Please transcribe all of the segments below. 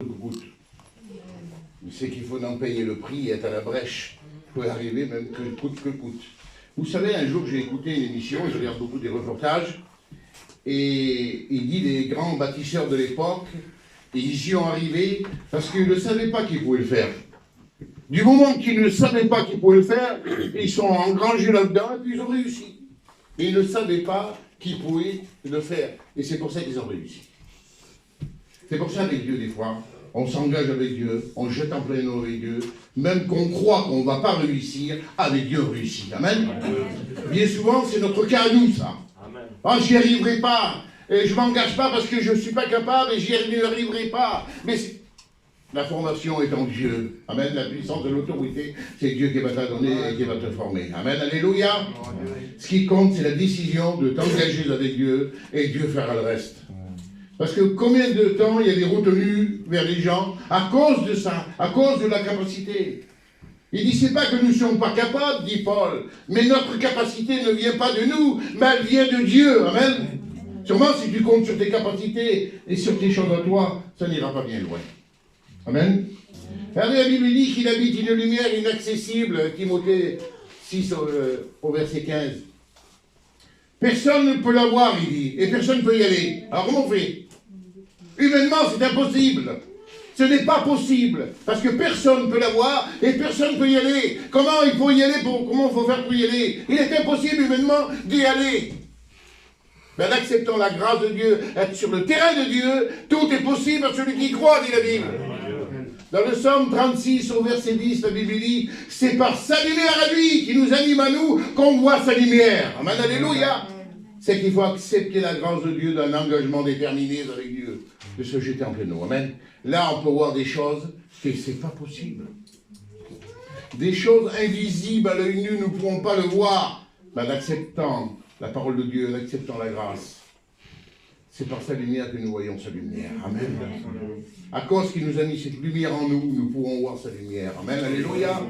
coûte. C'est qu'il faut en payer le prix et être à la brèche pour y arriver, même que coûte que coûte. Vous savez, un jour j'ai écouté une émission, je regarde beaucoup des reportages, et il dit les grands bâtisseurs de l'époque, ils y ont arrivé parce qu'ils ne savaient pas qu'ils pouvaient le faire. Du moment qu'ils ne savaient pas qu'ils pouvaient le faire, ils sont engrangés là-dedans et puis ils ont réussi. Et ils ne savaient pas qu'ils pouvaient le faire. Et c'est pour ça qu'ils ont réussi. C'est pour ça avec Dieu, des fois, on s'engage avec Dieu, on jette en plein eau avec Dieu, même qu'on croit qu'on ne va pas réussir, avec Dieu on réussit. Amen. Bien souvent, c'est notre cas à nous, ça. Ah, j'y arriverai pas, et je ne m'engage pas parce que je ne suis pas capable et j'y arriverai pas. Mais la formation est en Dieu. Amen. La puissance de l'autorité, c'est Dieu qui va te donner et qui va te former. Amen. Alléluia. Ce qui compte, c'est la décision de t'engager avec Dieu et Dieu fera le reste. Parce que combien de temps il y a des retenues vers les gens à cause de ça, à cause de la capacité. Il dit, c'est pas que nous ne sommes pas capables, dit Paul, mais notre capacité ne vient pas de nous, mais elle vient de Dieu. Amen. Sûrement, si tu comptes sur tes capacités et sur tes choses à toi, ça n'ira pas bien loin. Amen. Regardez, la Bible dit qu'il habite une lumière inaccessible, Timothée 6 au verset 15. Personne ne peut la voir, il dit, et personne ne peut y aller. Alors comment on fait? Humainement, c'est impossible. Ce n'est pas possible, parce que personne ne peut la voir et personne ne peut y aller. Comment il faut y aller, comment il faut faire pour y aller? Il est impossible humainement d'y aller. Mais en acceptant la grâce de Dieu, être sur le terrain de Dieu, tout est possible à celui qui croit, dit la Bible. Dans le psaume 36, au verset 10, la Bible dit, c'est par sa lumière à lui, qui nous anime à nous, qu'on voit sa lumière. Amen, alléluia. C'est qu'il faut accepter la grâce de Dieu d'un engagement déterminé avec Dieu, de se jeter en plein eau. Amen. Là, on peut voir des choses que c'est pas possible. Des choses invisibles à l'œil nu, nous ne pouvons pas le voir. Mais en acceptant la parole de Dieu, en acceptant la grâce, c'est par sa lumière que nous voyons sa lumière. Amen. À cause qu'il nous a mis cette lumière en nous, nous pouvons voir sa lumière. Amen. Alléluia.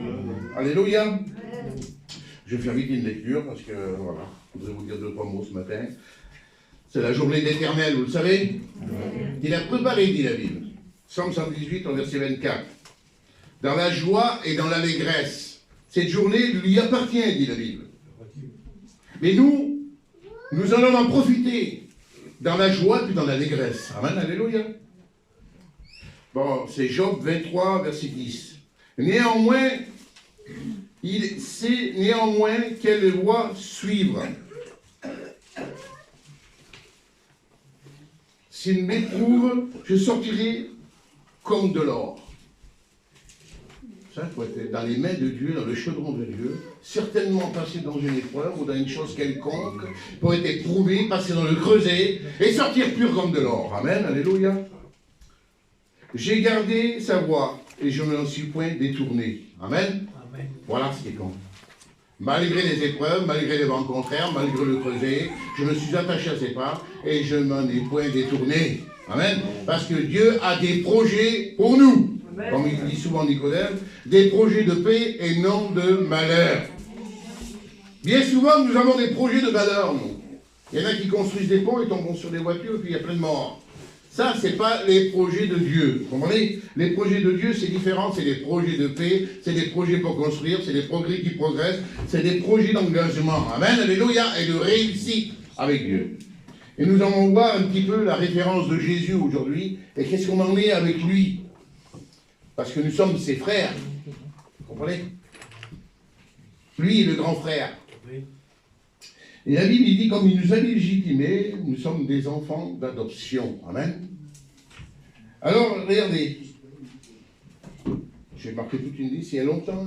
Alléluia. Je vais faire vite une lecture parce que, voilà, je voudrais vous dire 2-3 mots ce matin. C'est la journée d'Éternel, vous le savez. Il a préparé, dit la Bible. Psaume 118, au verset 24. Dans la joie et dans l'allégresse. Cette journée lui appartient, dit la Bible. Mais nous allons en profiter. Dans la joie et dans l'allégresse. Amen, alléluia. Bon, c'est Job 23, verset 10. Néanmoins, il sait néanmoins quelle voie suivre. S'il m'éprouve, je sortirai comme de l'or. Ça, il faut être dans les mains de Dieu, dans le chaudron de Dieu, certainement passer dans une épreuve ou dans une chose quelconque, pour être éprouvé, passer dans le creuset et sortir pur comme de l'or. Amen, alléluia. J'ai gardé sa voie et je ne m'en suis point détourné. Amen. Amen. Voilà ce qui compte. Malgré les épreuves, malgré les vents contraires, malgré le creuset, je me suis attaché à ses pas et je ne m'en ai point détourné. Amen. Parce que Dieu a des projets pour nous. Amen. Comme il dit souvent Nicodème, des projets de paix et non de malheur. Bien souvent, nous avons des projets de malheur, nous. Il y en a qui construisent des ponts et tombent sur des voitures et puis il y a plein de morts. Ça, ce n'est pas les projets de Dieu. Vous comprenez? Les projets de Dieu, c'est différent. C'est des projets de paix, c'est des projets pour construire, c'est des progrès qui progressent, c'est des projets d'engagement. Amen, alléluia, et de réussite avec Dieu. Et nous allons voir un petit peu la référence de Jésus aujourd'hui, et qu'est-ce qu'on en est avec lui. Parce que nous sommes ses frères. Vous comprenez? Lui est le grand frère. Et la Bible dit, comme il nous a légitimés, nous sommes des enfants d'adoption. Amen. Alors, regardez. J'ai marqué toute une liste. Il y a longtemps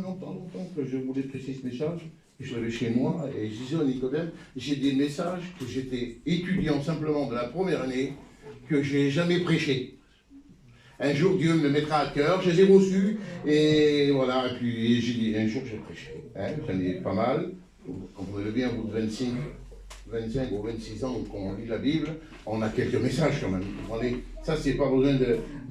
que je voulais presser ce message. Je l'avais chez moi et je disais à Nicodème, j'ai des messages que j'étais étudiant simplement de la première année, que je n'ai jamais prêché. Un jour, Dieu me le mettra à cœur. Je les ai reçus et voilà. Et puis, j'ai dit, un jour, je vais prêcher. Hein, j'en ai pas mal. Vous comprenez bien, au bout de 25 ou 26 ans qu'on lit la Bible, on a quelques messages quand même. Ça, c'est pas besoin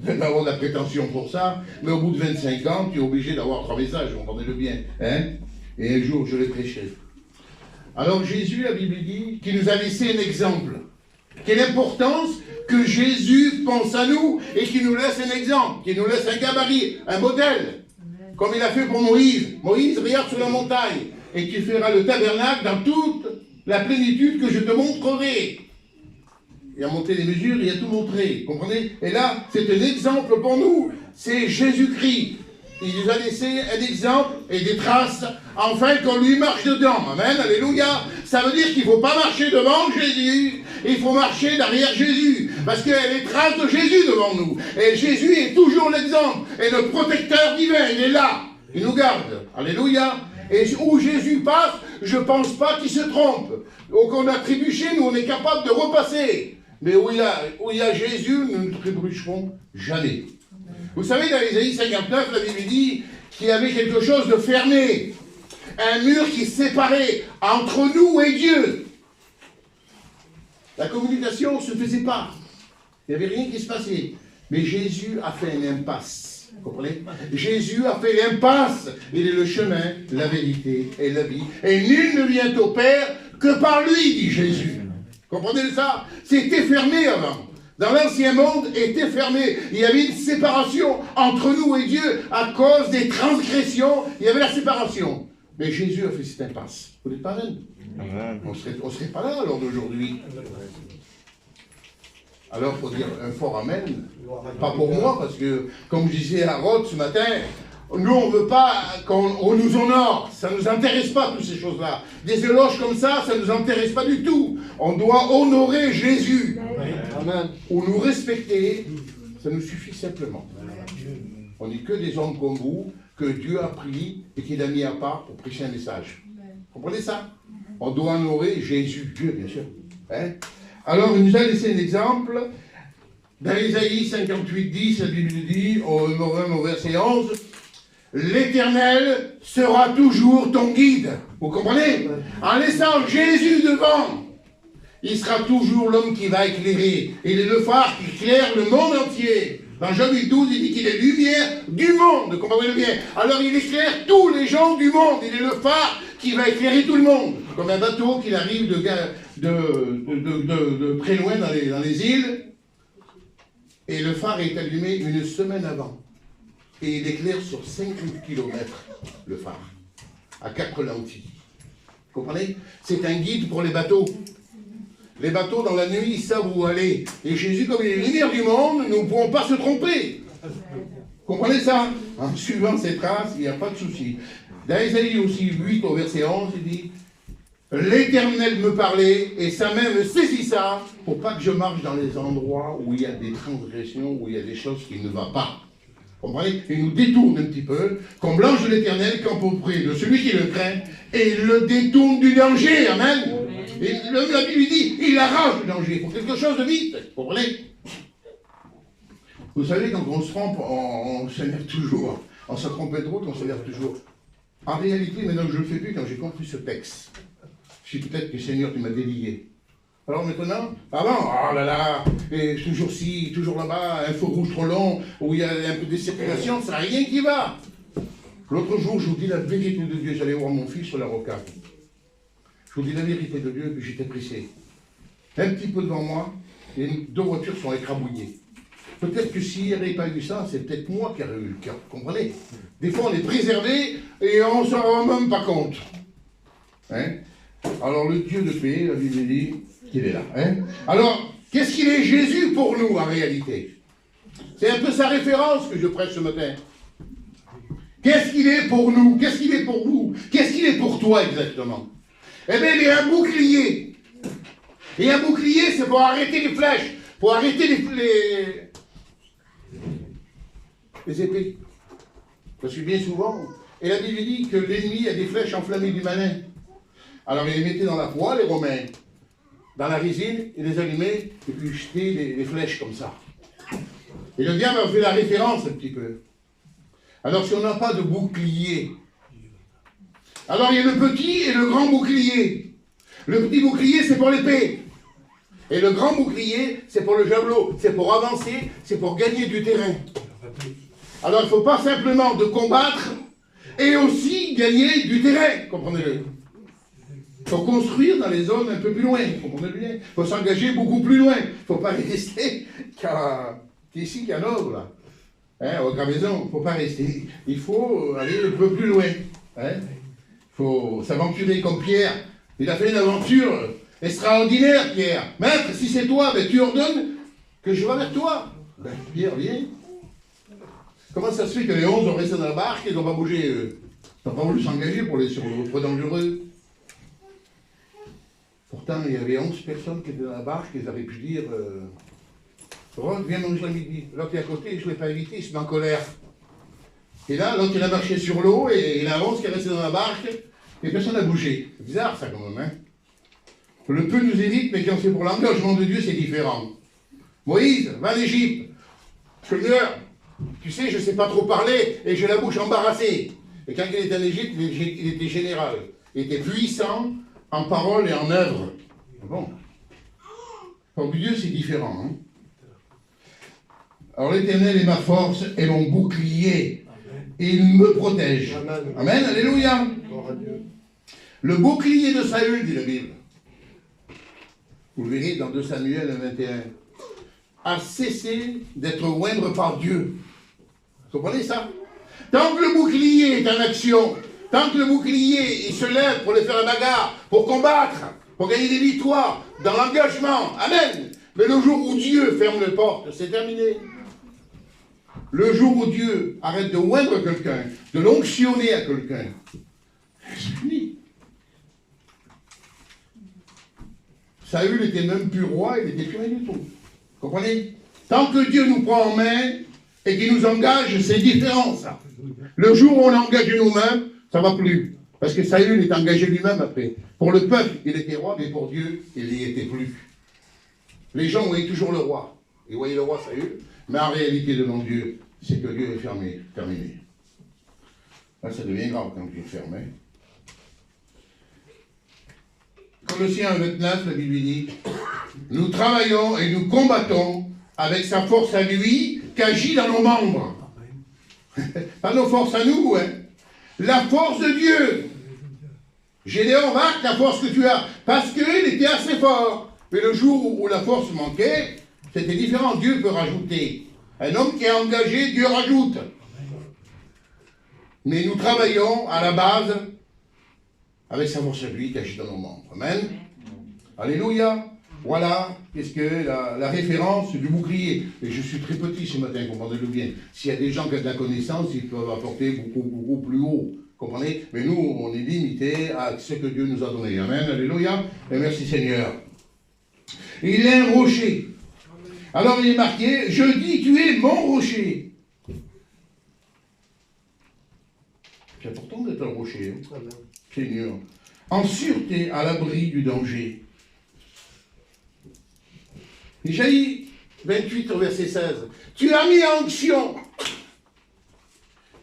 d'avoir de la prétention pour ça, mais au bout de 25 ans, tu es obligé d'avoir 3 messages, vous comprenez bien. Hein? Et un jour, je les prêcherai. Alors Jésus, la Bible dit, qu'il nous a laissé un exemple. Quelle importance que Jésus pense à nous et qu'il nous laisse un exemple, qu'il nous laisse un gabarit, un modèle, comme il a fait pour Moïse. Moïse, regarde sur la montagne et tu feras le tabernacle dans toute la plénitude que je te montrerai. Il a monté les mesures, il a tout montré, comprenez? Et là, c'est un exemple pour nous, c'est Jésus-Christ. Il nous a laissé un exemple et des traces, afin qu'on lui marche dedans. Amen, alléluia. Ça veut dire qu'il ne faut pas marcher devant Jésus, il faut marcher derrière Jésus, parce qu'il y a les traces de Jésus devant nous. Et Jésus est toujours l'exemple, et le protecteur divin, il est là, il nous garde. Alléluia. Et où Jésus passe, je ne pense pas qu'il se trompe. Donc on a trébuché, nous on est capable de repasser. Mais où il y a Jésus, nous ne trébucherons jamais. Vous savez, dans Ésaïe 59, la Bible dit qu'il y avait quelque chose de fermé. Un mur qui séparait entre nous et Dieu. La communication ne se faisait pas. Il n'y avait rien qui se passait. Mais Jésus a fait une impasse. Vous comprenez? Jésus a fait l'impasse. Il est le chemin, la vérité et la vie. Et nul ne vient au Père que par lui, dit Jésus. Comprenez ça? C'était fermé avant. Dans l'ancien monde, était fermé. Il y avait une séparation entre nous et Dieu à cause des transgressions. Il y avait la séparation. Mais Jésus a fait cette impasse. Vous n'êtes pas même? On ne serait pas là alors d'aujourd'hui. Alors il faut dire un fort amen. Pas pour moi, parce que, comme je disais à Rhodes ce matin, nous, on ne veut pas qu'on nous honore. Ça ne nous intéresse pas, toutes ces choses-là. Des éloges comme ça ne nous intéresse pas du tout. On doit honorer Jésus. Amen. Ou nous respecter, ça nous suffit simplement. On n'est que des hommes comme vous, que Dieu a pris et qu'il a mis à part pour prêcher un message. Vous comprenez ça? On doit honorer Jésus, Dieu, bien sûr. Hein? Alors, il nous a laissé un exemple. Dans Ésaïe 58, 10, la Bible dit, au verset 11, « L'Éternel sera toujours ton guide. » Vous comprenez? En laissant Jésus devant, il sera toujours l'homme qui va éclairer. Il est le phare qui éclaire le monde entier. Dans Jean 8,12, il dit qu'il est lumière du monde. Comprenez bien? Alors il éclaire tous les gens du monde. Il est le phare qui va éclairer tout le monde. Comme un bateau qui arrive de très loin dans les îles. Et le phare est allumé une semaine avant. Et il éclaire sur 50 km, le phare. À 4 lentilles. Vous comprenez? C'est un guide pour les bateaux. Les bateaux, dans la nuit, ils savent où aller. Et Jésus, comme il est lumière du monde, nous ne pouvons pas se tromper. Comprenez ça? En suivant ces traces, il n'y a pas de souci. Dans Ésaïe aussi 8, au verset 11, il dit « L'Éternel me parlait, et sa main me saisissa, pour pas que je marche dans les endroits où il y a des transgressions, où il y a des choses qui ne vont pas. » Comprenez? Il nous détourne un petit peu, comme l'ange de l'Éternel campe auprès de celui qui le craint, et il le détourne du danger. Amen. Et la Bible dit, il arrache le danger. Il faut quelque chose de vite. Vous comprenez? Vous savez, quand on se trompe, on s'énerve toujours. On se trompe trop, on s'énerve toujours. En réalité, maintenant je ne le fais plus quand j'ai compris ce texte. Je dis peut-être que Seigneur, tu m'as délié. Alors maintenant, avant, oh là là, et toujours ci, toujours là-bas, un feu rouge trop long, où il y a un peu de circulation, ça n'a rien qui va. L'autre jour, je vous dis la vérité de Dieu, j'allais voir mon fils sur la rocade. Je vous dis la vérité de Dieu, puis j'étais pressé. Un petit peu devant moi, et 2 voitures sont écrabouillées. Peut-être que s'il n'y avait pas eu ça, c'est peut-être moi qui aurais eu le cœur, vous comprenez? Des fois, on est préservé et on ne s'en rend même pas compte. Hein? Alors, le Dieu de paix, la Bible dit qu'il est là. Hein? Alors, qu'est-ce qu'il est Jésus pour nous, en réalité? C'est un peu sa référence que je prêche ce matin. Qu'est-ce qu'il est pour nous? Qu'est-ce qu'il est pour vous? Qu'est-ce qu'il est pour toi, exactement? Eh bien, il est un bouclier. Et un bouclier, c'est pour arrêter les flèches, pour arrêter les épées. Parce que bien souvent, et la Bible dit que l'ennemi a des flèches enflammées du malin. Alors, il les mettait dans la poêle, les Romains, dans la résine, il les allumait, et puis jetait les flèches comme ça. Et le diable a fait la référence un petit peu. Alors, si on n'a pas de bouclier, alors il y a le petit et le grand bouclier. Le petit bouclier, c'est pour l'épée. Et le grand bouclier, c'est pour le javelot. C'est pour avancer, c'est pour gagner du terrain. Alors il ne faut pas simplement de combattre et aussi gagner du terrain, comprenez-le. Il faut construire dans les zones un peu plus loin, vous comprenez bien. Il faut s'engager beaucoup plus loin. Il ne faut pas rester qu'ici, qu'à Nord, là. Hein, au Gravaison, il ne faut pas rester. Il faut aller un peu plus loin. Hein. Il faut s'aventurer comme Pierre. Il a fait une aventure extraordinaire, Pierre. Maître, si c'est toi, ben, tu ordonnes que je vais vers toi. Ben, Pierre, viens. Comment ça se fait que les 11 ont resté dans la barque et n'ont pas bougé, eux? Ils n'ont pas voulu s'engager pour les sur le trop dangereux. Pourtant, il y avait 11 personnes qui étaient dans la barque et ils auraient pu dire Rod, viens manger à midi. L'autre est à côté, je ne l'ai pas évité, il se met en colère. Et là, l'autre, il a marché sur l'eau et il y en a 11 qui est resté dans la barque et personne n'a bougé. C'est bizarre, ça, quand même, hein. Le peu nous évite, mais quand c'est pour l'engagement de Dieu, c'est différent. Moïse, va en Égypte. Seigneur, tu sais, je ne sais pas trop parler et j'ai la bouche embarrassée. Et quand il était en Égypte, il était général. Il était puissant en parole et en œuvre. Bon. Pour Dieu, c'est différent. Hein. Alors l'Éternel est ma force et mon bouclier. Et il me protège. Amen. Amen. Alléluia. Le bouclier de Saül, dit la Bible. Vous le verrez dans 2 Samuel 21. A cessé d'être oindre par Dieu. Vous comprenez ça? Tant que le bouclier est en action, tant que le bouclier il se lève pour aller faire la bagarre, pour combattre, pour gagner des victoires, dans l'engagement, amen. Mais le jour où Dieu ferme les portes, c'est terminé. Le jour où Dieu arrête de oindre quelqu'un, de l'onctionner à quelqu'un, c'est fini. Saül était même plus roi, il n'était plus rien du tout. Vous comprenez? Tant que Dieu nous prend en main et qu'il nous engage, c'est différent, ça. Le jour où on est engagé nous-mêmes, ça ne va plus. Parce que Saül est engagé lui-même après. Pour le peuple, il était roi, mais pour Dieu, il n'y était plus. Les gens voyaient toujours le roi. Ils voyaient le roi Saül, mais en réalité, devant Dieu, c'est que Dieu est fermé, terminé. Là, ça devient grave quand Dieu est fermé. Colossiens 29, la Bible dit, nous travaillons et nous combattons avec sa force à lui qui agit dans nos membres. Pas nos forces à nous, hein. La force de Dieu. Gédéon, marque la force que tu as, parce qu'il était assez fort. Mais le jour où la force manquait, c'était différent. Dieu peut rajouter. Un homme qui est engagé, Dieu rajoute. Mais nous travaillons à la base avec sa force à lui qui agit dans nos membres. Amen. Alléluia. Voilà, qu'est-ce que la référence du bouclier. Et je suis très petit ce matin, comprenez-le bien. S'il y a des gens qui ont de la connaissance, ils peuvent apporter beaucoup plus haut. Comprenez? Mais nous, on est limité à ce que Dieu nous a donné. Amen, alléluia. Et merci Seigneur. Il est un rocher. Alors il est marqué, je dis, tu es mon rocher. C'est important d'être un rocher, hein? Seigneur. En sûreté, à l'abri du danger. Ésaïe 28 au verset 16. Tu as mis en action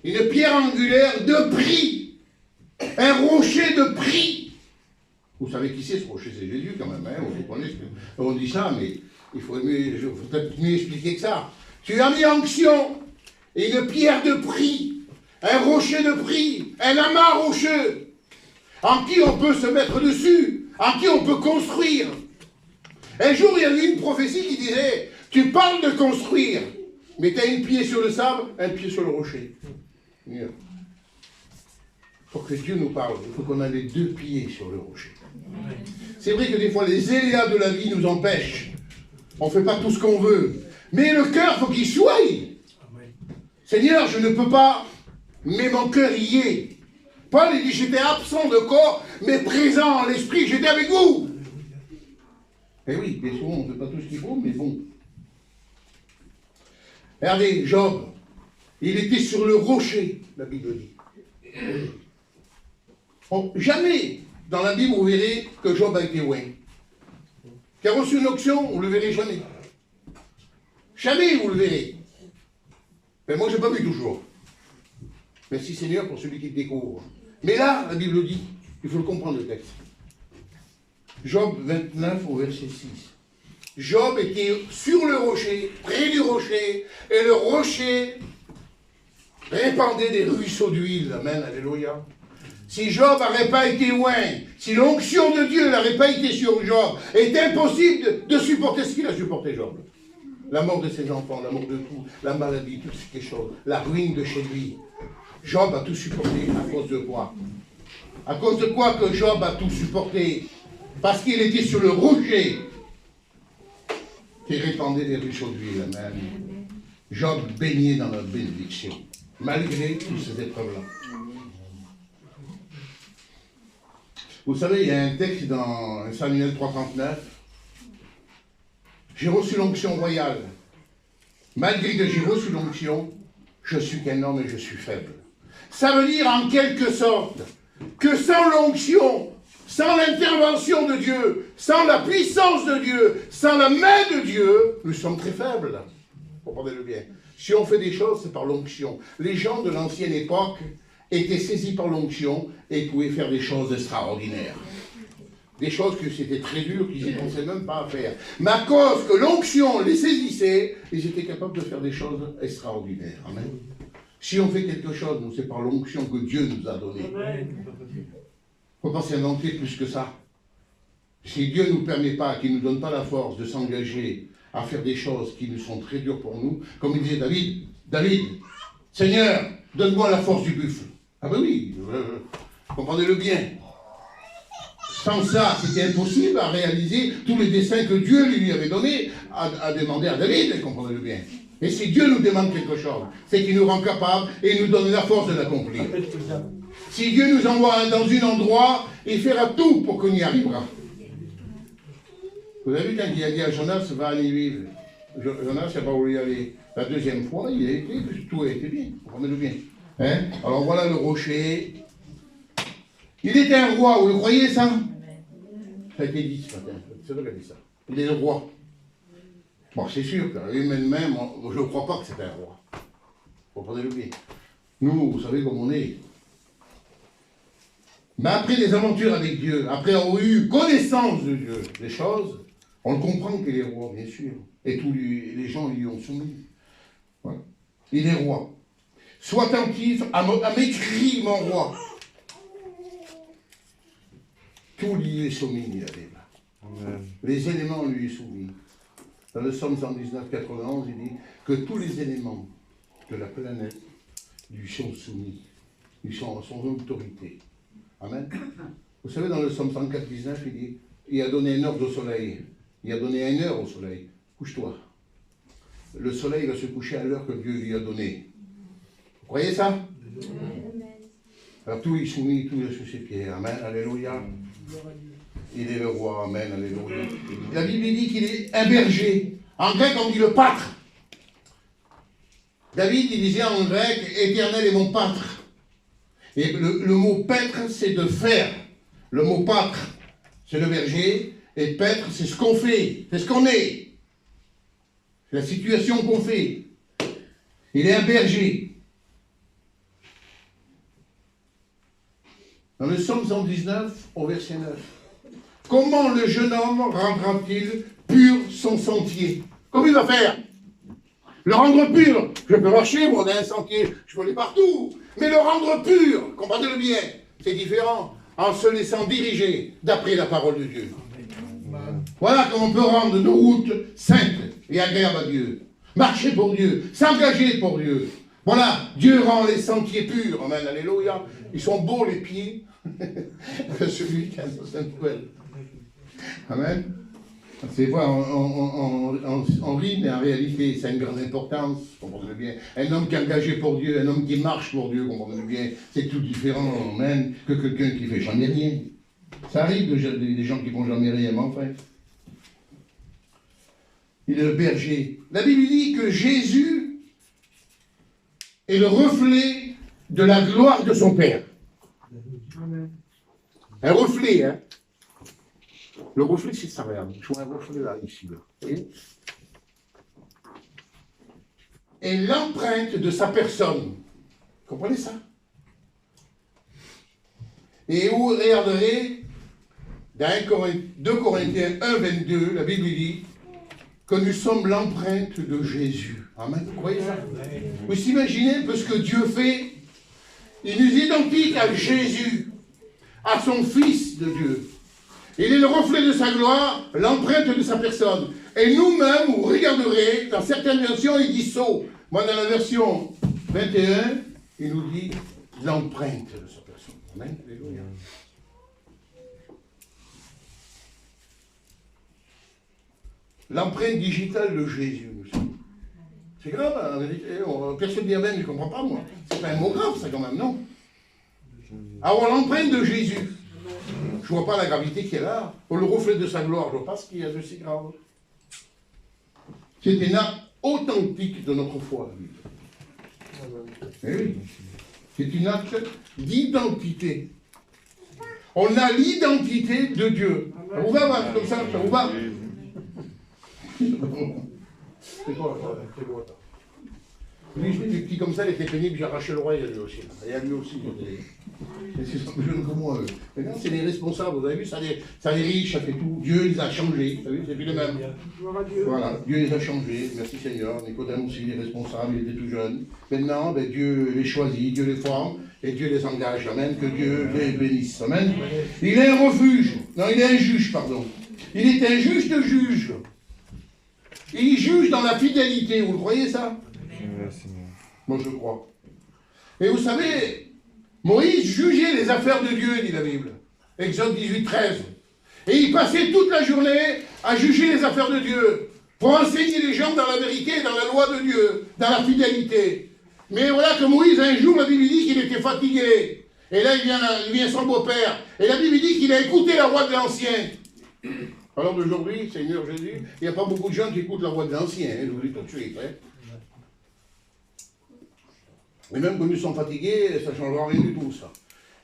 une pierre angulaire de prix, un rocher de prix. Vous savez qui c'est ce rocher? C'est Jésus quand même. Hein? Vous comprenez on dit ça, mais il faut peut-être mieux expliquer que ça. Tu as mis en action une pierre de prix, un rocher de prix, un amas rocheux, en qui on peut se mettre dessus, en qui on peut construire. Un jour, il y a eu une prophétie qui disait, tu parles de construire, mais tu as un pied sur le sable, un pied sur le rocher. Pour que Dieu nous parle, il faut qu'on ait les 2 pieds sur le rocher. C'est vrai que des fois, les éléas de la vie nous empêchent. On ne fait pas tout ce qu'on veut. Mais le cœur, il faut qu'il soit. Seigneur, je ne peux pas, mais mon cœur y est. Paul, il dit, j'étais absent de corps, mais présent en l'esprit, j'étais avec vous. Eh oui, mais souvent, on ne fait pas tout ce qu'il faut, mais bon. Regardez, Job, il était sur le rocher, la Bible dit. Jamais dans la Bible, vous verrez que Job a été loin. Qui a reçu une onction, vous ne le verrez jamais. Jamais vous le verrez. Mais moi, je n'ai pas vu toujours. Merci Seigneur pour celui qui le découvre. Mais là, la Bible dit, il faut le comprendre le texte. Job 29 au verset 6. Job était sur le rocher, près du rocher, et le rocher répandait des ruisseaux d'huile. Amen, alléluia. si Job n'aurait pas été loin, si l'onction de Dieu n'aurait pas été sur Job, est impossible de supporter ce qu'il a supporté, Job. La mort de ses enfants, la mort de tout, la maladie, toutes ces choses, la ruine de chez lui. Job a tout supporté à cause de quoi? À cause de quoi que Job a tout supporté? Parce qu'il était sur le rocher qui répandait des ruisseaux d'huile. Amen. Job baignait dans la bénédiction, malgré toutes ces épreuves-là. Vous savez, il y a un texte dans Samuel 3,39. J'ai reçu l'onction royale. Malgré que j'ai reçu l'onction, je suis qu'un homme et je suis faible. Ça veut dire en quelque sorte que sans l'onction, sans l'intervention de Dieu, sans la puissance de Dieu, sans la main de Dieu, nous sommes très faibles. Comprenez-le bien. Si on fait des choses, c'est par l'onction. Les gens de l'ancienne époque étaient saisis par l'onction et pouvaient faire des choses extraordinaires. Des choses que c'était très dur, qu'ils ne pensaient même pas à faire. Mais à cause que l'onction les saisissait, ils étaient capables de faire des choses extraordinaires. Amen. Si on fait quelque chose, c'est par l'onction que Dieu nous a donnée. Il ne faut pas s'inventer plus que ça. Si Dieu ne nous permet pas, qu'il ne nous donne pas la force de s'engager à faire des choses qui nous sont très dures pour nous, comme il disait David, Seigneur, donne-moi la force du buffle. Ah ben oui, comprenez-le bien. Sans ça, c'était impossible à réaliser tous les desseins que Dieu lui avait donnés, à demander à David, comprenez-le bien. Et si Dieu nous demande quelque chose, c'est qu'il nous rend capable et nous donne la force de l'accomplir. Si Dieu nous envoie dans un endroit, il fera tout pour qu'on y arrivera. Vous avez vu quand il a dit à Jonas, va à Ninive. Jonas n'a pas voulu y aller. La deuxième fois, il a été, tout a été bien. Comprenez-le bien. Hein? Alors voilà le rocher. Il était un roi, vous le croyez ça? Ça a été dit ce matin. C'est vrai qu'il a dit ça. Il est le roi. Bon, c'est sûr que humainement, je ne crois pas que c'est un roi. Vous comprenez-le bien. Nous, vous savez comme on est. Mais après les aventures avec Dieu, après avoir eu connaissance de Dieu, des choses, on comprend qu'il est roi, bien sûr. Et tous les gens lui ont soumis. Voilà. Il est roi. Sois attentif à m'écrire, mon roi. Tout lui est soumis, il y a des Les éléments lui sont soumis. Dans le psaume 119, 91, il dit que tous les éléments de la planète lui sont soumis. Ils sont son autorité. Amen. Vous savez, dans le psaume 104, 19, il dit il a donné un ordre au soleil. Il a donné une heure au soleil. Couche-toi. Le soleil va se coucher à l'heure que Dieu lui a donnée. Vous croyez ça? Alors tout est soumis, tout est sous ses pieds. Amen. Alléluia. Il est le roi. Amen. Alléluia. La Bible dit qu'il est un berger. En grec, on dit le pâtre. David, il disait en grec, éternel est mon pâtre. Et le mot paître, c'est de faire. Le mot pâtre, c'est le berger. Et paître, c'est ce qu'on fait. C'est ce qu'on est. C'est la situation qu'on fait. Il est un berger. Dans le psaume 119, au verset 9. Comment le jeune homme rendra-t-il pur son sentier? Comment il va faire? Le rendre pur. Je peux marcher, moi, dans un sentier, je peux aller partout. Mais le rendre pur, comprenez-le bien, c'est différent, en se laissant diriger d'après la parole de Dieu. Voilà comment on peut rendre nos routes saintes et agréables à Dieu. Marcher pour Dieu, s'engager pour Dieu. Voilà, Dieu rend les sentiers purs. Amen, alléluia. Ils sont beaux les pieds. Celui qui a une nouvelle. Amen. C'est vrai, on rit, mais en réalité, c'est une grande importance, comprenez bien. Un homme qui est engagé pour Dieu, un homme qui marche pour Dieu, comprenez bien, c'est tout différent, même, que quelqu'un qui fait jamais rien. Ça arrive des gens qui font jamais rien, mais enfin. Il est le berger. La Bible dit que Jésus est le reflet de la gloire de son Père. Un reflet, hein. Le reflet, c'est ça, regarde. Je vois un reflet là, ici. Là. Vous voyez? Et l'empreinte de sa personne. Vous comprenez ça? Et vous regarderez, dans 2 Corinthiens 1, 22, la Bible dit que nous sommes l'empreinte de Jésus. Amen. Vous croyez ça? Vous imaginez un peu ce que Dieu fait? Il nous identifie à Jésus. à son Fils de Dieu. Il est le reflet de sa gloire, l'empreinte de sa personne. Et nous-mêmes, vous regarderez, dans certaines versions, il dit sceau. Moi, dans la version 21, il nous dit l'empreinte de sa personne. Amen. Alléluia. L'empreinte digitale de Jésus, nous sommes. C'est grave, en vérité. Personne dit amen, je ne comprends pas, moi. C'est pas un mot grave, ça, quand même, non? Avoir l'empreinte de Jésus. Je ne vois pas la gravité qu'il y a là. Pour le reflet de sa gloire, je ne vois pas ce qu'il y a de si grave. C'est un acte authentique de notre foi, la Bible. Eh oui. C'est un acte d'identité. On a l'identité de Dieu. Ça vous va, comme ça vous va? C'est quoi, c'est quoi, lui, je dis, petit comme ça, il était pénible, j'ai arraché le roi, il y a lui aussi. Et à lui aussi. C'est plus jeune que moi, eux. Maintenant, c'est les responsables, vous avez vu, ça les riches, ça fait tout. Dieu les a changés, vous avez vu, c'est plus les mêmes. Voilà, Dieu les a changés, merci Seigneur. Nicodème aussi, il est responsable, il était tout jeune. Maintenant, ben, Dieu les choisit, Dieu les forme, et Dieu les engage. Amen, que Dieu les bénisse. Amen. Il est un refuge, non, il est un juge, pardon. Il est un juste juge. Il juge dans la fidélité, vous le croyez ça? Moi je crois. Et vous savez, Moïse jugeait les affaires de Dieu, dit la Bible. Exode 18, 13. Et il passait toute la journée à juger les affaires de Dieu, pour enseigner les gens dans la vérité, dans la loi de Dieu, dans la fidélité. Mais voilà que Moïse, un jour, la Bible dit qu'il était fatigué. Et là, il vient son beau-père. Et la Bible dit qu'il a écouté la voix de l'ancien. Alors d'aujourd'hui, Seigneur Jésus, il n'y a pas beaucoup de gens qui écoutent la voix de l'ancien, je vous le dis tout de suite. Hein. Et même quand nous sommes fatigués, ça ne changera rien du tout, ça.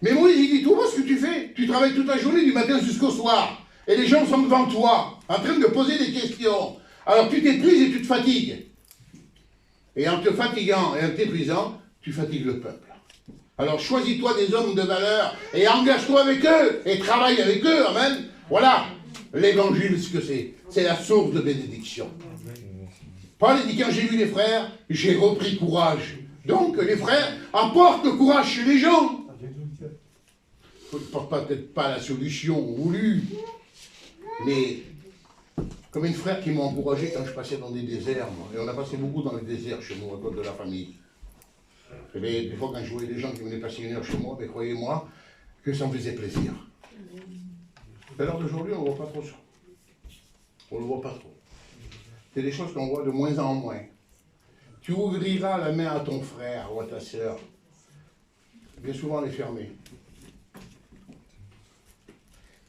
Mais Moïse, il dit, toi, ce que tu fais, tu travailles toute la journée, du matin jusqu'au soir. Et les gens sont devant toi, en train de poser des questions. Alors tu t'épuises et tu te fatigues. Et en te fatiguant et en t'épuisant, tu fatigues le peuple. Alors choisis-toi des hommes de valeur et engage-toi avec eux et travaille avec eux, amen. Voilà, l'évangile, ce que c'est. C'est la source de bénédiction. Paul dit, quand j'ai vu les frères, j'ai repris courage. Donc, les frères apportent le courage chez les gens. Je ne porte peut-être pas la solution voulue, mais comme une frère qui m'a encouragé quand je passais dans des déserts, moi, et on a passé beaucoup dans les déserts chez nous, à cause de la famille. Et bien, des fois, quand je voyais des gens qui venaient passer une heure chez moi, ben, croyez-moi que ça me faisait plaisir. À l'heure d'aujourd'hui, on ne voit pas trop ça. On ne le voit pas trop. C'est des choses qu'on voit de moins en moins. Tu ouvriras la main à ton frère ou à ta sœur. Bien souvent, elle est fermée.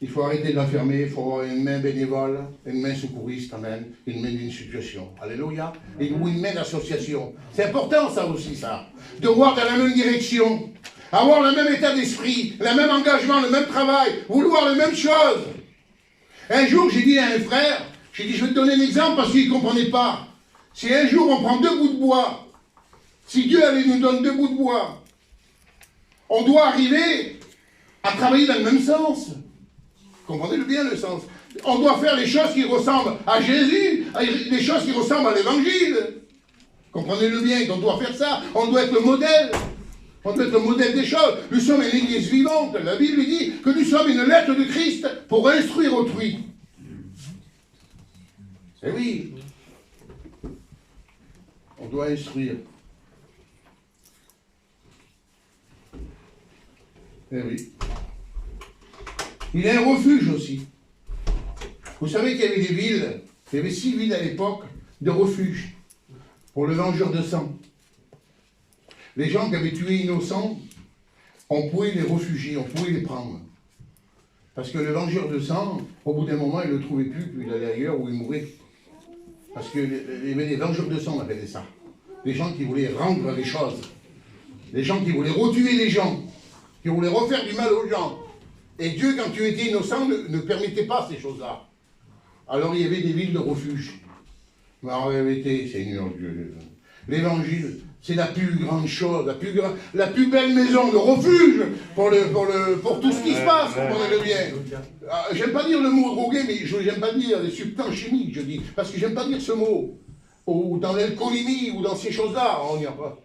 Il faut arrêter de la fermer, il faut avoir une main bénévole, une main secouriste, amen, une main d'une situation. Alléluia. Ou une main d'association. C'est important, ça aussi, ça. De voir dans la même direction. Avoir le même état d'esprit, le même engagement, le même travail, vouloir les mêmes choses. Un jour, j'ai dit à un frère, j'ai dit, je vais te donner l'exemple parce qu'il ne comprenait pas. Si un jour on prend 2 bouts de bois, si Dieu allait nous donner 2 bouts de bois, on doit arriver à travailler dans le même sens. Comprenez bien le sens. On doit faire les choses qui ressemblent à Jésus, les choses qui ressemblent à l'Évangile. Comprenez-le bien, on doit faire ça. On doit être le modèle. On doit être le modèle des choses. Nous sommes une église vivante. La Bible dit que nous sommes une lettre de Christ pour instruire autrui. Eh oui. On doit instruire. Eh oui. Il y a un refuge aussi. Vous savez qu'il y avait des villes, il y avait 6 villes à l'époque de refuge pour le vengeur de sang. Les gens qui avaient tué innocents, on pouvait les réfugier, on pouvait les prendre. Parce que le vengeur de sang, au bout d'un moment, il ne le trouvait plus, puis il allait ailleurs où il mourait. Parce que les vengeurs de sang, on appelait ça. Les gens qui voulaient rendre les choses. Les gens qui voulaient retuer les gens. Qui voulaient refaire du mal aux gens. Et Dieu, quand tu étais innocent, ne permettait pas ces choses-là. Alors il y avait des villes de refuge. Mais en réalité, Seigneur Dieu, l'évangile, c'est la plus grande chose, la plus belle maison de refuge pour tout ce qui se passe, comprenez-le bien. J'aime pas dire le mot drogué, mais j'aime pas dire les substances chimiques, je dis, parce que j'aime pas dire ce mot. Ou dans l'alcoolémie, ou dans ces choses-là, on n'y a pas.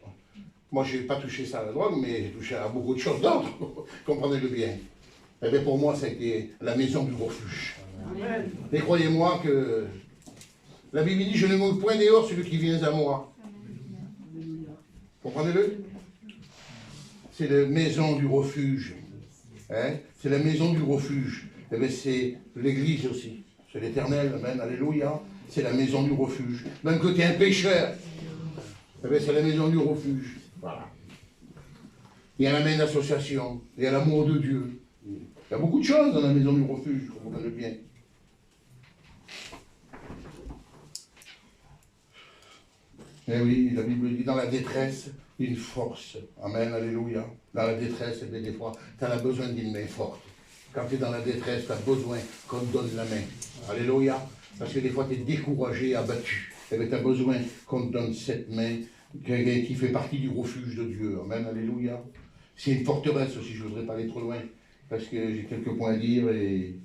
Moi, je n'ai pas touché ça à la drogue, mais j'ai touché à beaucoup de choses d'autres, comprenez-le bien. Eh bien, pour moi, ça a été la maison du refuge. Amen. Et croyez-moi que la Bible dit, je ne mets point dehors celui qui vient à moi. Comprenez-le? C'est la maison du refuge. Hein? C'est la maison du refuge. Eh bien, c'est l'église aussi. C'est l'Éternel, amen, alléluia. C'est la maison du refuge. Même que tu es un pécheur, eh bien, c'est la maison du refuge. Voilà. Il y a la main d'association, il y a l'amour de Dieu. Il y a beaucoup de choses dans la maison du refuge, vous comprenez bien. Eh oui, la Bible dit dans la détresse, une force. Amen, alléluia. Dans la détresse, eh bien, des fois, tu as besoin d'une main forte. Quand tu es dans la détresse, tu as besoin qu'on te donne la main. Alléluia. Parce que des fois, tu es découragé, abattu. Eh bien, tu as besoin qu'on te donne cette main qui fait partie du refuge de Dieu. Amen, alléluia. C'est une forteresse aussi, je ne voudrais pas aller trop loin. Parce que j'ai quelques points à dire et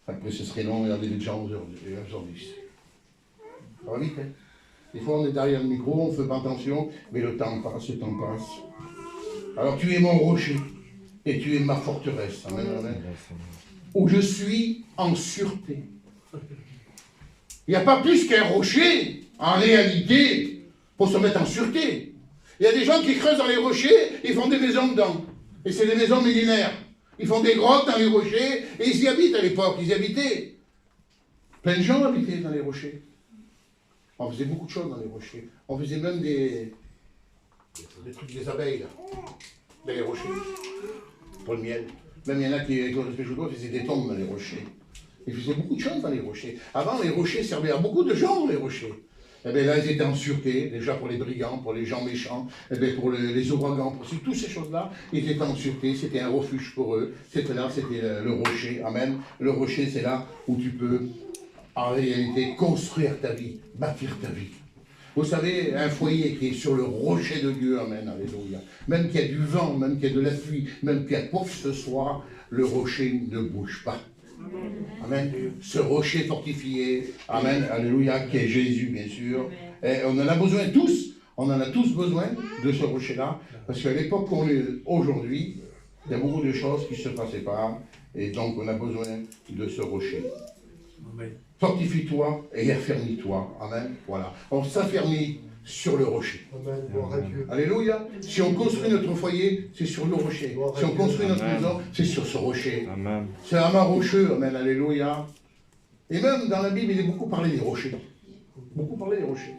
après ce serait long, regardez déjà 11h10. Ça va vite, hein? Des fois on est derrière le micro, on ne fait pas attention, mais le temps passe, le temps passe. Alors tu es mon rocher et tu es ma forteresse, amen, amen, où je suis en sûreté. Il n'y a pas plus qu'un rocher, en réalité, pour se mettre en sûreté. Il y a des gens qui creusent dans les rochers, ils font des maisons dedans. Et c'est des maisons millénaires. Ils font des grottes dans les rochers, et ils y habitent à l'époque, ils y habitaient. Plein de gens habitaient dans les rochers. On faisait beaucoup de choses dans les rochers. On faisait même des trucs des abeilles, là, dans les rochers, pour le miel. Même il y en a qui, avec le respect je dois, faisaient des tombes dans les rochers. Ils faisaient beaucoup de choses dans les rochers. Avant, les rochers servaient à beaucoup de gens, les rochers. Eh bien là, ils étaient en sûreté, déjà pour les brigands, pour les gens méchants, eh bien pour les ouragans, pour toutes ces choses-là, ils étaient en sûreté, c'était un refuge pour eux. C'était là, c'était le rocher, amen. Le rocher, c'est là où tu peux, en réalité, construire ta vie, bâtir ta vie. Vous savez, un foyer qui est sur le rocher de Dieu, amen, alléluia. Même qu'il y a du vent, même qu'il y a de la pluie, même qu'il y a quoi que ce soit, le rocher ne bouge pas. Amen. Ce rocher fortifié, amen, alléluia, qui est Jésus, bien sûr. Et on en a besoin tous, on en a tous besoin de ce rocher-là, parce qu'à l'époque qu'on est aujourd'hui, il y a beaucoup de choses qui ne se passaient pas, et donc on a besoin de ce rocher. Amen. Fortifie-toi et affermis-toi. Amen. Voilà. On s'affermit sur le rocher. Amen. Alléluia. Si on construit notre foyer, c'est sur le rocher. Si on construit notre maison, c'est sur ce rocher. Amen. C'est un amas rocheux. Amen. Alléluia. Et même dans la Bible, il est beaucoup parlé des rochers. Beaucoup parlé des rochers.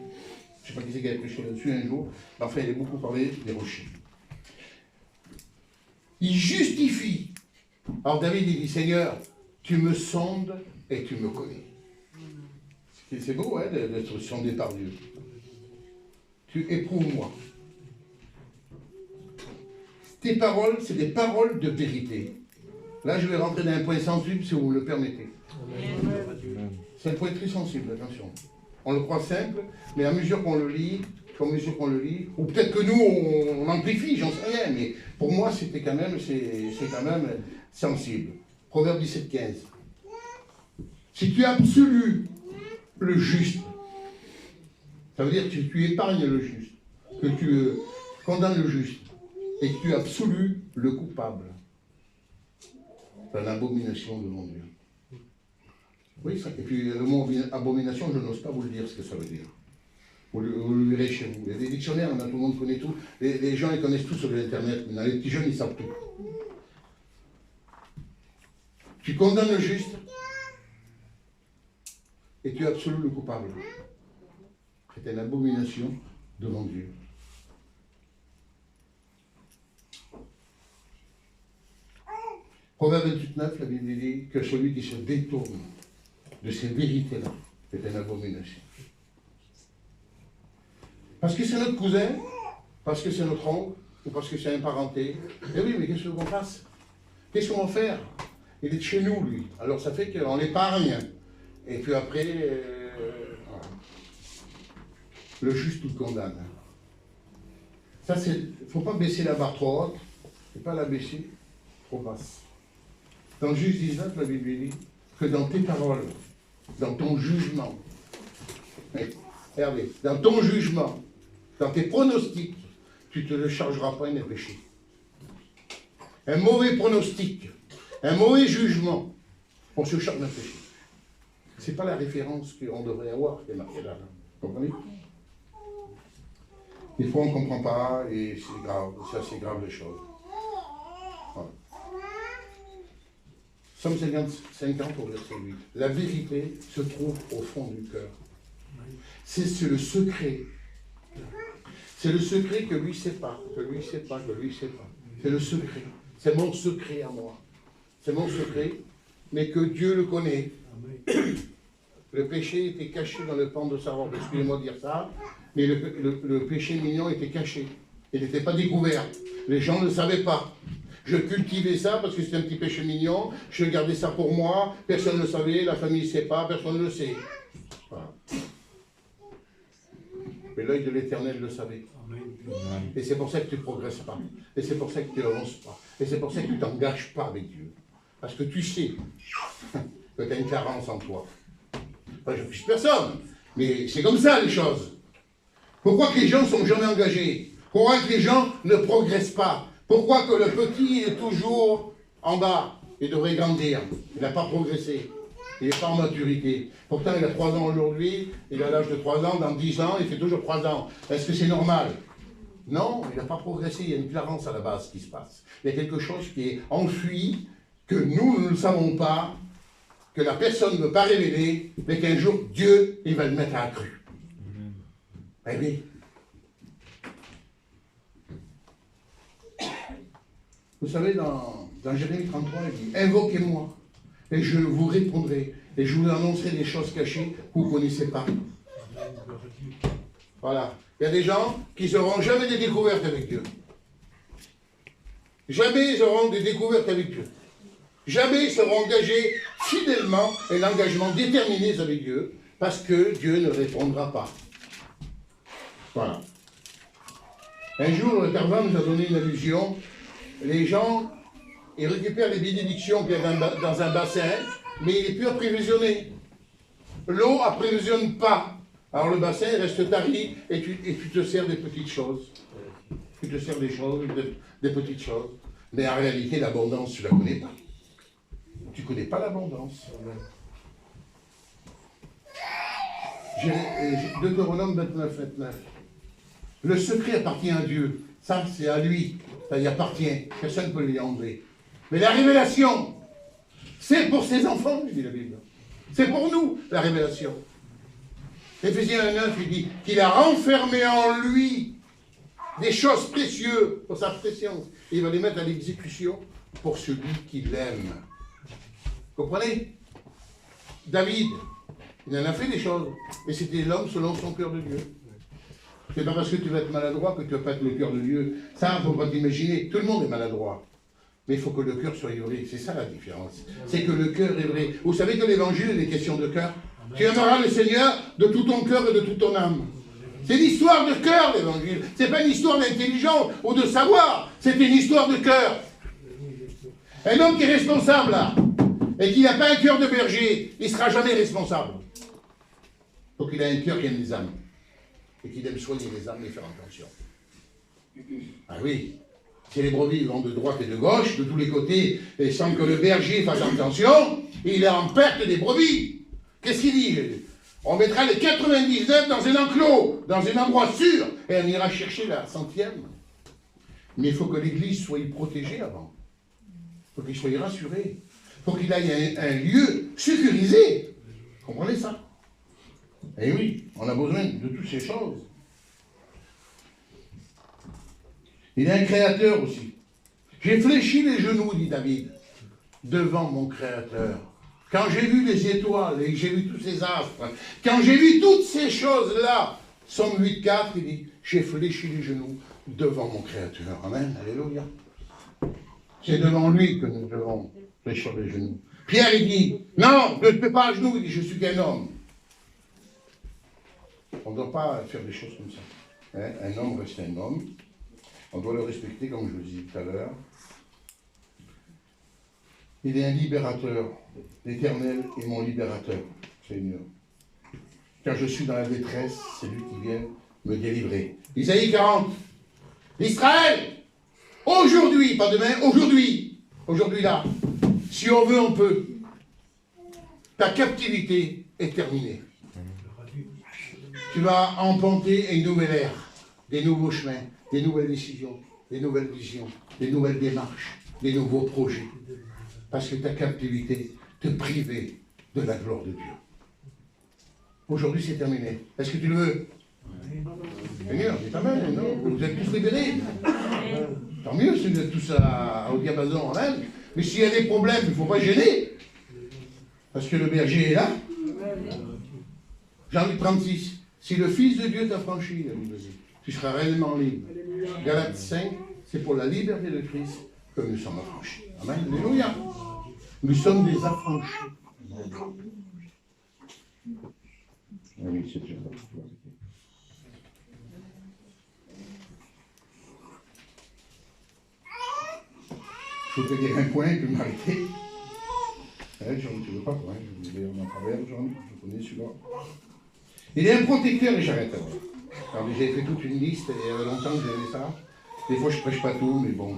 Je ne sais pas qui c'est qui a prêché là-dessus un jour, mais enfin, il est beaucoup parlé des rochers. Il justifie. Alors David, il dit, Seigneur, tu me sondes et tu me connais. C'est beau, hein, d'être sondé par Dieu. Tu éprouves-moi. Tes paroles, c'est des paroles de vérité. Là, je vais rentrer dans un point sensible, si vous me le permettez. C'est un point très sensible, attention. On le croit simple, mais à mesure qu'on le lit, ou peut-être que nous, on amplifie, j'en sais rien, mais pour moi, c'est quand même sensible. Proverbe 17, 15. Si tu absolus le juste, ça veut dire que tu épargnes le juste, que tu condamnes le juste, et que tu absolus le coupable. C'est l'abomination devant Dieu. Oui, ça. Et puis le mot abomination, je n'ose pas vous le dire ce que ça veut dire. Vous le verrez chez vous. Il y a des dictionnaires, tout le monde connaît tout. Les gens, ils connaissent tout sur l'internet, mais les petits jeunes, ils savent tout. Tu condamnes le juste, et tu absolus le coupable. C'est une abomination devant Dieu. Proverbe 28, la Bible dit que celui qui se détourne de ces vérités-là est une abomination. Parce que c'est notre cousin, parce que c'est notre oncle, ou parce que c'est un parenté. Eh oui, mais qu'est-ce qu'on fasse? Qu'est-ce qu'on va faire? Il est de chez nous, lui. Alors ça fait qu'on l'épargne. Et puis après, voilà. Le juste nous condamne. Ça, c'est. Il ne faut pas baisser la barre trop haute, il ne faut pas la baisser trop basse. Dans Juge 19, la Bible dit que dans tes paroles, dans ton jugement, Hervé, dans ton jugement, dans tes pronostics, tu ne te le chargeras pas d'un péché. Un mauvais pronostic, un mauvais jugement, on se charge d'un péché. Ce n'est pas la référence qu'on devrait avoir qui est marquée là. Vous comprenez? Des fois, on ne comprend pas et c'est grave, c'est assez grave les choses. Voilà. Somme 50 au verset 8. La vérité se trouve au fond du cœur. C'est le secret. C'est le secret que lui ne sait pas, que lui ne sait pas, que lui ne sait pas. C'est le secret. C'est mon secret à moi. C'est mon secret, mais que Dieu le connaît. Le péché était caché dans le pan de sa robe. Excusez-moi de dire ça, mais le péché mignon était caché. Il n'était pas découvert. Les gens ne le savaient pas. Je cultivais ça parce que c'était un petit péché mignon. Je gardais ça pour moi. Personne ne le savait. La famille ne sait pas. Personne ne le sait. Voilà. Mais l'œil de l'Éternel le savait. Et c'est pour ça que tu ne progresses pas. Et c'est pour ça que tu n'avances pas. Et c'est pour ça que tu ne t'engages pas avec Dieu. Parce que tu sais que tu as une carence en toi. Enfin, je ne fiche personne. Mais c'est comme ça les choses. Pourquoi que les gens ne sont jamais engagés? Pourquoi que les gens ne progressent pas? Pourquoi que le petit est toujours en bas? Il devrait grandir. Il n'a pas progressé. Il n'est pas en maturité. Pourtant, il a 3 ans aujourd'hui, il a l'âge de 3 ans, dans 10 ans, il fait toujours 3 ans. Est-ce que c'est normal? Non, il n'a pas progressé. Il y a une carence à la base qui se passe. Il y a quelque chose qui est enfui, que nous ne le savons pas, que la personne ne veut pas révéler, mais qu'un jour, Dieu, il va le mettre à la crue. Eh oui. Vous savez, dans Jérémie 33, il dit « Invoquez-moi, et je vous répondrai, et je vous annoncerai des choses cachées que vous ne connaissez pas. » Voilà. Il y a des gens qui ne seront jamais des découvertes avec Dieu. Jamais ils auront des découvertes avec Dieu. Jamais ils seront engagés fidèlement et l'engagement déterminé avec Dieu, parce que Dieu ne répondra pas. Voilà. Un jour, le Carvan nous a donné une allusion. Les gens, ils récupèrent les bénédictions qu'il y a dans un bassin, mais il n'est plus apprévisionné. L'eau apprévisionne pas. Alors le bassin reste tari et tu te sers des petites choses. Tu te sers des choses, des petites choses. Mais en réalité, l'abondance, tu ne la connais pas. Tu ne connais pas l'abondance. Deutéronome 29, 29. Le secret appartient à Dieu. Ça, c'est à lui. Ça y appartient. Personne ne peut lui enlever. Mais la révélation, c'est pour ses enfants, dit la Bible. C'est pour nous, la révélation. Éphésiens 1,9, il dit qu'il a renfermé en lui des choses précieuses pour sa préscience. Et il va les mettre à l'exécution pour celui qui l'aime. Comprenez? David, il en a fait des choses, mais c'était l'homme selon son cœur de Dieu. C'est pas parce que tu vas être maladroit que tu vas pas être le cœur de Dieu. Ça, il ne faut pas t'imaginer. Tout le monde est maladroit. Mais il faut que le cœur soit vrai. C'est ça la différence. C'est que le cœur est vrai. Vous savez que l'évangile est des questions de cœur. Tu aimeras le Seigneur de tout ton cœur et de toute ton âme. C'est l'histoire de cœur, l'évangile. C'est pas une histoire d'intelligence ou de savoir. C'est une histoire de cœur. Un homme qui est responsable, là, et qui n'a pas un cœur de berger, il ne sera jamais responsable. Donc il a un cœur qui aime les âmes. Et qu'il aime soigner les âmes et faire attention. Ah oui, si les brebis vont de droite et de gauche, de tous les côtés, et sans que le berger fasse attention, il est en perte des brebis. Qu'est-ce qu'il dit? On mettra les 99 dans un enclos, dans un endroit sûr, et on ira chercher la 100e. Mais il faut que l'Église soit protégée avant. Il faut qu'il soit rassuré. Il faut qu'il aille à un lieu sécurisé. Comprenez ça? Eh oui, on a besoin de toutes ces choses. Il est un créateur aussi. J'ai fléchi les genoux, dit David, devant mon créateur. Quand j'ai vu les étoiles et que j'ai vu tous ces astres, quand j'ai vu toutes ces choses-là, Somme 8,4, il dit, j'ai fléchi les genoux devant mon créateur. Amen, alléluia. C'est devant lui que nous devons fléchir les genoux. Pierre, il dit, non, ne te mets pas à genoux, il dit, je suis qu'un homme. On ne doit pas faire des choses comme ça. Hein? Un homme reste un homme. On doit le respecter, comme je vous disais tout à l'heure. Il est un libérateur. L'Éternel est mon libérateur, Seigneur. Quand je suis dans la détresse, c'est lui qui vient me délivrer. Isaïe 40. Israël, aujourd'hui, pas demain, aujourd'hui là, Si on veut, on peut. Ta captivité est terminée. Tu vas emprunter une nouvelle ère, des nouveaux chemins, des nouvelles décisions, des nouvelles visions, des nouvelles démarches, des nouveaux projets. Parce que ta captivité te privait de la gloire de Dieu. Aujourd'hui, c'est terminé. Est-ce que tu le veux? Seigneur, c'est amen, non? Vous êtes tous libérés. Tant mieux si vous êtes tous au diapason, amen. Mais s'il y a des problèmes, il ne faut pas gêner. Parce que le berger est là. Jean 36. Si le Fils de Dieu t'a franchi, tu seras réellement libre. Galates 5, c'est pour la liberté de Christ que nous sommes affranchis. Amen. Alléluia. Nous sommes des affranchis. Oui, c'est bien. Je voudrais dire un point, puis m'arrêter. Jean, tu ne veux pas, hein, je vais en travers, Jean, je connais celui-là. Il est un protecteur, et j'arrête alors. Alors, j'ai fait toute une liste, et il y avait longtemps que j'avais ça. Des fois, je ne prêche pas tout, mais bon.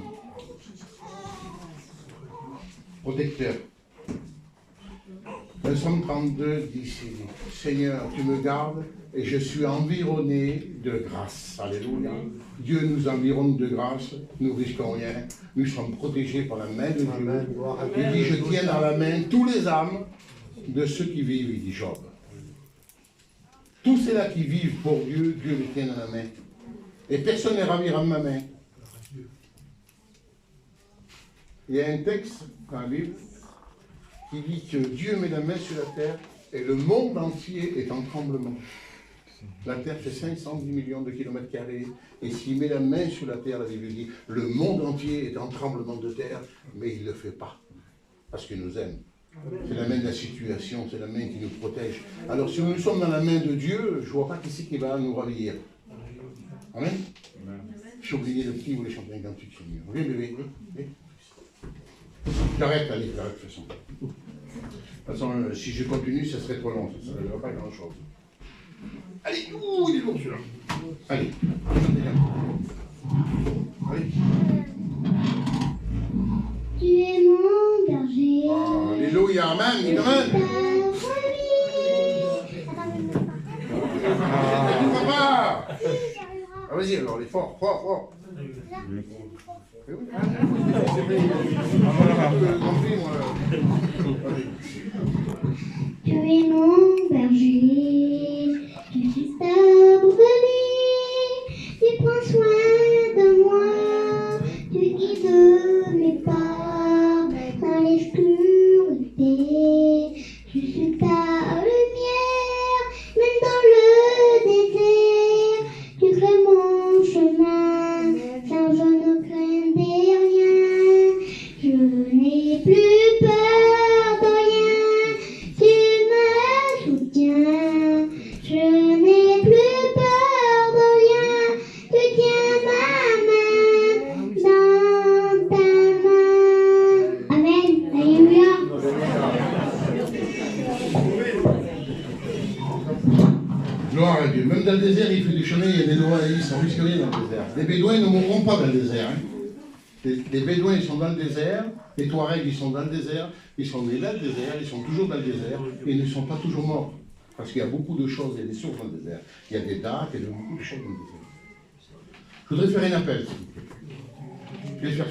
Protecteur. Le Psaume 32 dit ici, Seigneur, tu me gardes, et je suis environné de grâce. Alléluia. Dieu nous environne de grâce, nous ne risquons rien, nous sommes protégés par la main de Dieu. Il dit, je tiens dans la main tous les âmes de ceux qui vivent, il dit Job. Tous ceux-là qui vivent pour Dieu, Dieu les tient dans la main. Et personne n'est ravi à ma main. Il y a un texte dans la Bible qui dit que Dieu met la main sur la terre et le monde entier est en tremblement. La terre fait 510 millions de kilomètres carrés, et s'il met la main sur la terre, la Bible dit, le monde entier est en tremblement de terre, mais il ne le fait pas, parce qu'il nous aime. C'est la main de la situation, c'est la main qui nous protège. Alors si nous sommes dans la main de Dieu, je ne vois pas qui c'est qui va nous ravir. Amen. J'ai oublié le petit, vous voulez chanter un cantique, Seigneur. Viens, bébé, viens. J'arrête, allez, j'arrête de toute façon. De toute façon, si je continue, ça serait trop long, ça ne sera pas grand-chose. Allez, ouh, il est lourd celui-là. Allez, allez. Tu es mon berger. Oh, alléluia, amen, amen. Papa. Ah, vas-y, alors, les fort, fort, fort. Tu es mon berger, je suis ta brebis, tu prends soin de moi, tu guides mes pas dans l'obscurité, je suis ta lumière, même dans le désert, tu crées mon chemin, sans je ne craindrai rien, je n'ai plus peur de rien, tu me soutiens, je n'ai plus peur de rien, tu tiens ma main dans ta main. Amen. Alléluia. Gloire à Dieu. Même dans le désert, il fait du chemin, il y a des lois, ils sont risqués dans le désert. Les Bédouins ne mourront pas dans le désert. Hein. Les Bédouins, ils sont dans le désert, les Touaregs, ils sont dans le désert, ils sont nés dans le désert, ils sont toujours dans le désert, et ils ne sont pas toujours morts. Parce qu'il y a beaucoup de choses, il y a des sources dans le désert. Il y a des dates, il y a beaucoup de choses dans le désert. Je voudrais faire un appel, s'il vous plaît. Je vais faire